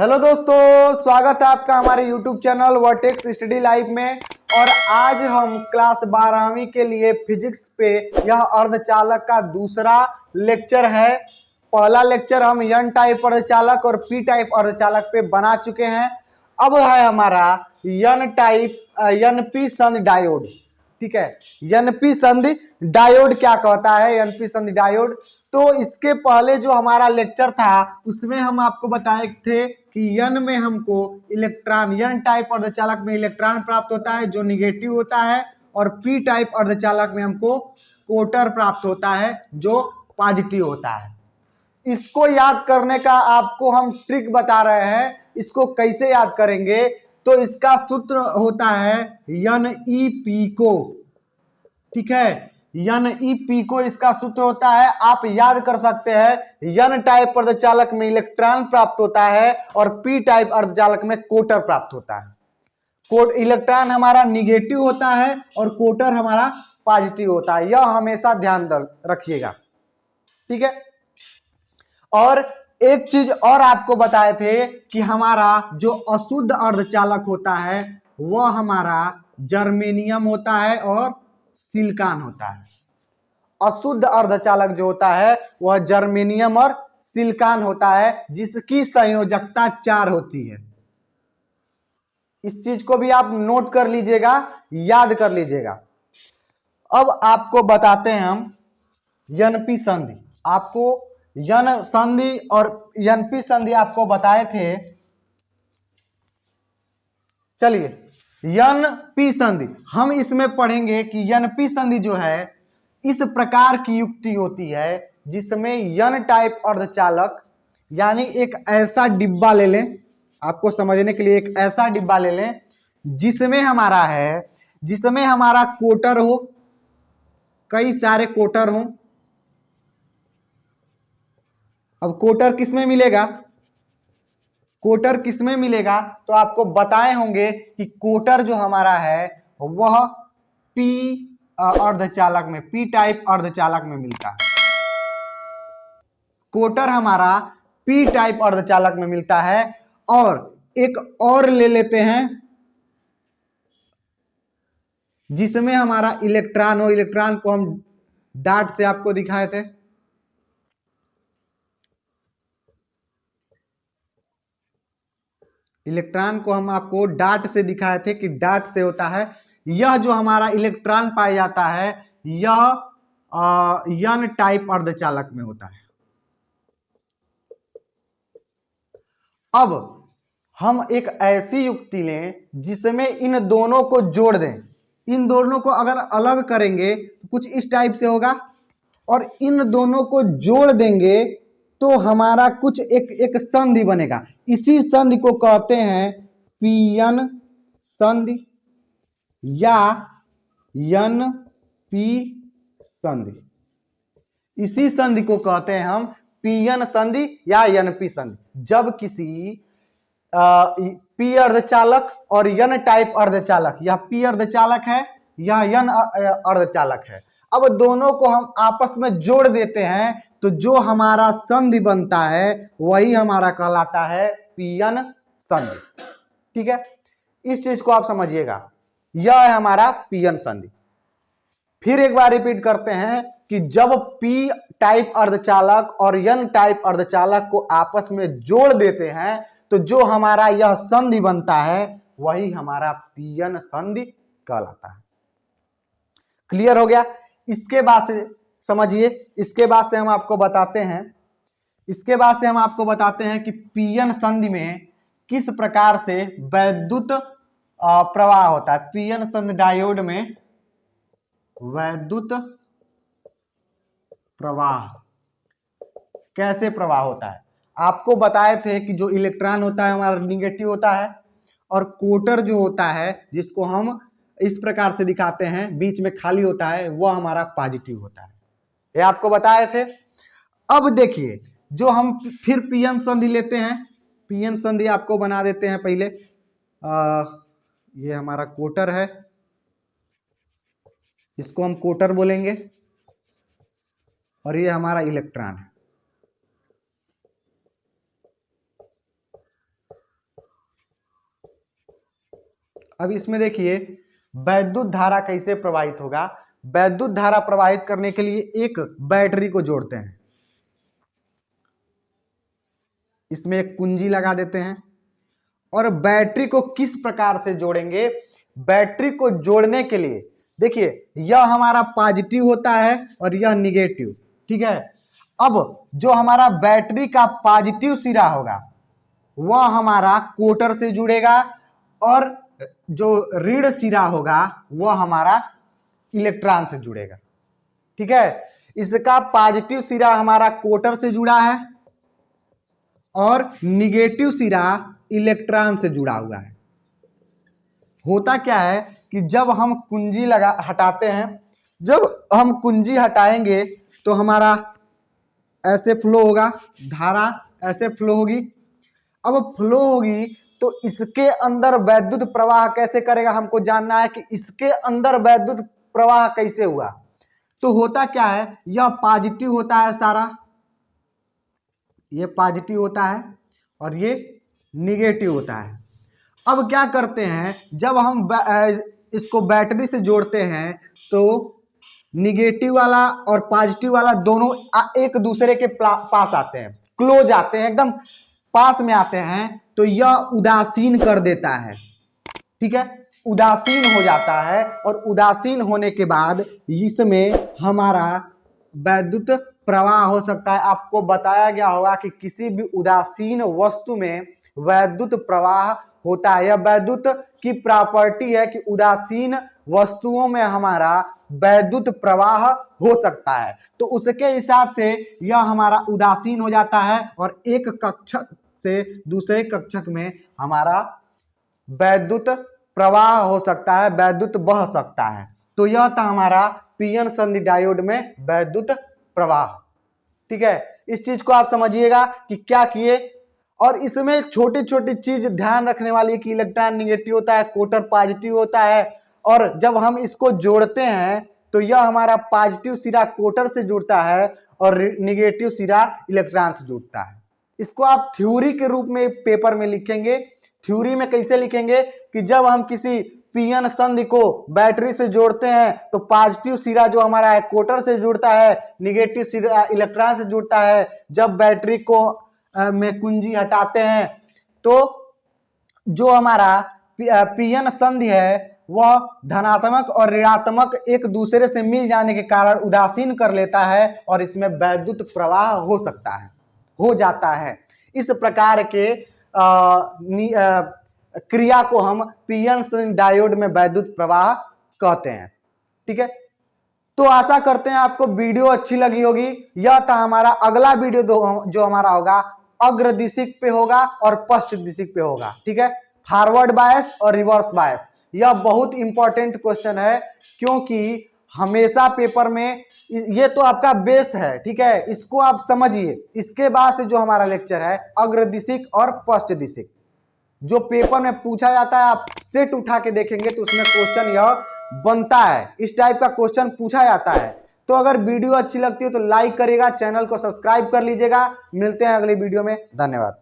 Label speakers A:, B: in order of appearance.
A: Hello दोस्तों, स्वागत है आपका हमारे YouTube channel vertex study live में। और आज हम क्लास 12वीं के लिए फिजिक्स पे यह अर्धचालक का दूसरा लेक्चर है। पहला लेक्चर हम एन टाइप अर्धचालक और पी टाइप अर्धचालक पे बना चुके हैं। अब है हमारा एन टाइप एनपी संधि डायोड। ठीक है, एनपी संधि डायोड क्या कहता है? एनपी संधि डायोड, तो इसके पहले जो हमारा लेक्चर था उसमें हम आपको बताए थे कि एन में हमको इलेक्ट्रॉन, एन टाइप अर्धचालक में इलेक्ट्रॉन प्राप्त होता है जो निगेटिव होता है, और पी टाइप अर्धचालक में हमको कोटर प्राप्त होता है जो पॉजिटिव होता है। इसको याद करने का आपको हम ट्रिक बता रहे हैं। इसको कैसे याद करेंगे? तो इसका सूत्र होता है एन ई पी को। ठीक है, एन ई पी को इसका सूत्र होता है। आप याद कर सकते हैं, एन टाइप अर्धचालक में इलेक्ट्रॉन प्राप्त होता है और पी टाइप अर्धचालक में कोटर प्राप्त होता है। इलेक्ट्रॉन हमारा निगेटिव होता है और कोटर हमारा पॉजिटिव होता है। यह हमेशा ध्यान रखिएगा। ठीक है, और एक चीज और आपको बताए थे कि हमारा जो अशुद्ध अर्धचालक होता है वह हमारा जर्मेनियम होता है और सिलिकॉन होता है। अशुद्ध अर्धचालक जो होता है वह जर्मेनियम और सिलिकॉन होता है, जिसकी संयोजकता 4 होती है। इस चीज को भी आप नोट कर लीजिएगा, याद कर लीजिएगा। अब आपको बताते हैं हम एनपी संधि। आपको एन संधि और एनपी संधि आपको बताए थे। चलिए, एनपी संधि हम इसमें पढ़ेंगे कि एनपी संधि जो है इस प्रकार की युक्ति होती है जिसमें एन टाइप अर्धचालक, यानी एक ऐसा डिब्बा ले लें, आपको समझने के लिए एक ऐसा डिब्बा ले लें जिसमें हमारा कोटर हो, कई सारे कोटर हो। अब कोटर किसमें मिलेगा? कोटर किसमें मिलेगा? तो आपको बताए होंगे कि कोटर जो हमारा है वह पी अर्धचालक में, पी टाइप अर्धचालक में मिलता है। कोटर हमारा पी टाइप अर्धचालक में मिलता है। और एक और ले लेते हैं जिसमें हमारा इलेक्ट्रॉन हो। इलेक्ट्रॉन को हम डाट से आपको दिखाए थे। इलेक्ट्रॉन को हम आपको डाट से दिखाए थे कि डाट से होता है। यह जो हमारा इलेक्ट्रॉन पाया जाता है यह एन टाइप अर्धचालक में होता है। अब हम एक ऐसी युक्ति लें जिसमें इन दोनों को जोड़ दें। इन दोनों को अगर अलग करेंगे तो कुछ इस टाइप से होगा, और इन दोनों को जोड़ देंगे तो हमारा कुछ एक संधि बनेगा। इसी संधि को कहते हैं पीएन संधि या एन पी संधि। इसी संधि को कहते हैं हम पीएन संधि या एनपी संधि। जब किसी पी अर्धचालक और एन टाइप अर्धचालक, यह पी अर्धचालक है या एन अर्धचालक है, अब दोनों को हम आपस में जोड़ देते हैं तो जो हमारा संधि बनता है वही हमारा कहलाता है पीएन संधि। ठीक है, इस चीज को आप समझिएगा, यह है हमारा पीएन संधि। फिर एक बार रिपीट करते हैं कि जब पी टाइप अर्धचालक और एन टाइप अर्धचालक को आपस में जोड़ देते हैं तो जो हमारा यह संधि बनता है वही हमारा पीएन संधि कहलाता है। क्लियर हो गया? इसके बाद से समझिए, इसके बाद से हम आपको बताते हैं कि पीएन संधि में किस प्रकार से वैद्युत प्रवाह होता है। पीएन संधि डायोड में वैद्युत प्रवाह कैसे प्रवाह होता है। आपको बताए थे कि जो इलेक्ट्रॉन होता है हमारा निगेटिव होता है, और कोटर जो होता है जिसको हम इस प्रकार से दिखाते हैं, बीच में खाली होता है, वह हमारा पॉजिटिव होता है। ये आपको बताए थे। अब देखिए, जो हम फिर पीएन संधि लेते हैं, पीएन संधि आपको बना देते हैं पहले। ये हमारा कोटर है, इसको हम कोटर बोलेंगे, और ये हमारा इलेक्ट्रॉन है। अब इसमें देखिए वैद्युत धारा कैसे प्रवाहित होगा। वैद्युत धारा प्रवाहित करने के लिए एक बैटरी को जोड़ते हैं, इसमें एक कुंजी लगा देते हैं। और बैटरी को किस प्रकार से जोड़ेंगे? बैटरी को जोड़ने के लिए देखिए यह हमारा पॉजिटिव होता है और यह निगेटिव, ठीक है। अब जो हमारा बैटरी का पॉजिटिव सिरा होगा वह हमारा कोटर से जुड़ेगा और जो ऋण सिरा होगा वह हमारा इलेक्ट्रॉन से जुड़ेगा, ठीक है। इसका पॉजिटिव सिरा हमारा कोटर से जुड़ा है और निगेटिव सिरा इलेक्ट्रॉन से जुड़ा हुआ है। होता क्या है कि जब हम कुंजी हटाते हैं, जब हम कुंजी हटाएंगे तो हमारा ऐसे फ्लो होगा, धारा ऐसे फ्लो होगी। अब फ्लो होगी तो इसके अंदर वैद्युत प्रवाह कैसे करेगा, हमको जानना है कि इसके अंदर वैद्युत प्रवाह कैसे हुआ। तो होता क्या है, यह पॉजिटिव होता है सारा, ये पॉजिटिव होता है और ये निगेटिव होता है। अब क्या करते हैं, जब हम इसको बैटरी से जोड़ते हैं तो निगेटिव वाला और पॉजिटिव वाला दोनों एक दूसरे के पास आते हैं, क्लोज आते हैं, एकदम पास में आते हैं। तो यह उदासीन कर देता है, ठीक है, उदासीन हो जाता है। और उदासीन होने के बाद इसमें हमारा वैद्युत प्रवाह हो सकता है। आपको बताया गया होगा कि किसी भी उदासीन वस्तु में वैद्युत प्रवाह होता है। यह वैद्युत की प्रॉपर्टी है कि उदासीन वस्तुओं में हमारा वैद्युत प्रवाह हो सकता है। तो उसके हिसाब से यह हमारा उदासीन हो जाता है और एक कक्षक से दूसरे कक्षक में हमारा वैद्युत प्रवाह हो सकता है, वैद्युत बह सकता है। तो यह था हमारा पीएन संधि डायोड में वैद्युत प्रवाह, ठीक है। इस चीज को आप समझिएगा कि क्या किए। और इसमें छोटी छोटी चीज ध्यान रखने वाली है कि इलेक्ट्रॉन निगेटिव होता है, कोटर पॉजिटिव होता है। और जब हम इसको जोड़ते हैं तो यह हमारा पॉजिटिव सिरा कोटर से जुड़ता है और निगेटिव सिरा इलेक्ट्रॉन से जुड़ता है। इसको आप थ्योरी के रूप में पेपर में लिखेंगे। थ्योरी में कैसे लिखेंगे कि जब हम किसी पीएन संधि को बैटरी से जोड़ते हैं तो पॉजिटिव सिरा जो हमारा है कोटर से जुड़ता है, निगेटिव सिरा इलेक्ट्रॉन से जुड़ता है। जब बैटरी को में कुंजी हटाते हैं तो जो हमारा पीएन संधि है वह धनात्मक और ऋणात्मक एक दूसरे से मिल जाने के कारण उदासीन कर लेता है और इसमें वैद्युत प्रवाह हो सकता है, हो जाता है। इस प्रकार के क्रिया को हम पीएन संधि डायोड में वैद्युत प्रवाह कहते हैं, ठीक है। तो आशा करते हैं आपको वीडियो अच्छी लगी होगी। यह था हमारा अगला वीडियो जो हमारा होगा अग्रदिशिक पे होगा और पश्चिम दिशिक पे होगा, ठीक है। फॉरवर्ड बायस और रिवर्स बायस यह बहुत इंपॉर्टेंट क्वेश्चन है, क्योंकि हमेशा पेपर में ये तो आपका बेस है, ठीक है, इसको आप समझिए। इसके बाद से जो हमारा लेक्चर है अग्रदिशिक और पश्चिम दिशिक जो पेपर में पूछा जाता है, आप सेट उठा के देखेंगे तो उसमें क्वेश्चन यह बनता है, इस टाइप का क्वेश्चन पूछा जाता है। तो अगर वीडियो अच्छी लगती है तो लाइक करिएगा, चैनल को सब्सक्राइब कर लीजिएगा। मिलते हैं अगले वीडियो में, धन्यवाद।